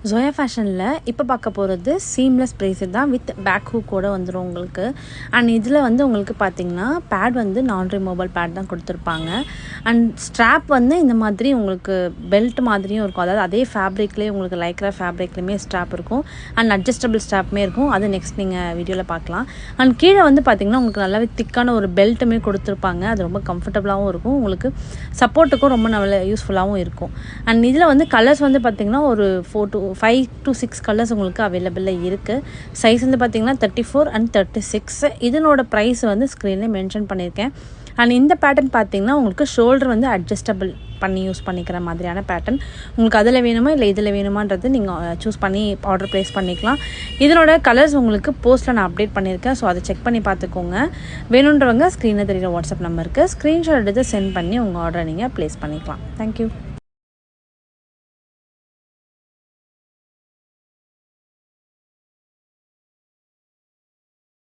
ஜோயா ஃபேஷனில் இப்போ பார்க்க போகிறது சீம்லெஸ் பிரேஸ்லெட் தான் வித் பேக் ஹூக்கோடு வந்துடும் உங்களுக்கு. அண்ட் இதில் வந்து உங்களுக்கு பார்த்திங்கன்னா பேட் வந்து நான் ரிமூவபிள் பேட் தான் கொடுத்துருப்பாங்க. அண்ட் ஸ்ட்ராப் வந்து இந்த மாதிரி உங்களுக்கு பெல்ட் மாதிரியும் இருக்கும். அதாவது அதே ஃபேப்ரிக்லேயே உங்களுக்கு லைக்ரா ஃபேப்ரிக்லேயுமே ஸ்ட்ராப் இருக்கும். அண்ட் அட்ஜஸ்டபிள் ஸ்ட்ராப்புமே இருக்கும். அது நெக்ஸ்ட் நீங்கள் வீடியோவில் பார்க்கலாம். அண்ட் கீழே வந்து பார்த்திங்கன்னா உங்களுக்கு நல்லாவே திக்கான ஒரு பெல்ட்டுமே கொடுத்துருப்பாங்க. அது ரொம்ப கம்ஃபர்டபுளாகவும் இருக்கும். உங்களுக்கு சப்போர்ட்டுக்கும் ரொம்ப நல்ல யூஸ்ஃபுல்லாகவும் இருக்கும். அண்ட் இதில் வந்து கலர்ஸ் வந்து பார்த்திங்கன்னா ஒரு 5 to 6 கலர்ஸ் உங்களுக்கு அவைலபிளாக இருக்குது. சைஸ் வந்து பார்த்திங்கன்னா 34 and 36. இதனோட ப்ரைஸ் வந்து ஸ்க்ரீனில் மென்ஷன் பண்ணியிருக்கேன். அண்ட் இந்த பேட்டர்ன் பார்த்திங்கன்னா உங்களுக்கு ஷோல்டர் வந்து அட்ஜஸ்டபிள் பண்ணி யூஸ் பண்ணிக்கிற மாதிரியான பேட்டர்ன். உங்களுக்கு அதில் வேணுமா இல்லை இதில் வேணுமான்றது நீங்கள் சூஸ் பண்ணி ஆர்டர் ப்ளேஸ் பண்ணிக்கலாம். இதனோட கலர்ஸ் உங்களுக்கு போஸ்ட்டில் நான் அப்டேட் பண்ணியிருக்கேன். ஸோ அதை செக் பண்ணி பார்த்துக்கோங்க. வேணுன்றவங்க ஸ்க்ரீனில் தெரிகிற வாட்ஸ்அப் நம்பருக்கு ஸ்க்ரீன்ஷாட் எடுத்து சென்ட் பண்ணி உங்கள் ஆர்டரை நீங்கள் ப்ளேஸ் பண்ணிக்கலாம். தேங்க்யூ.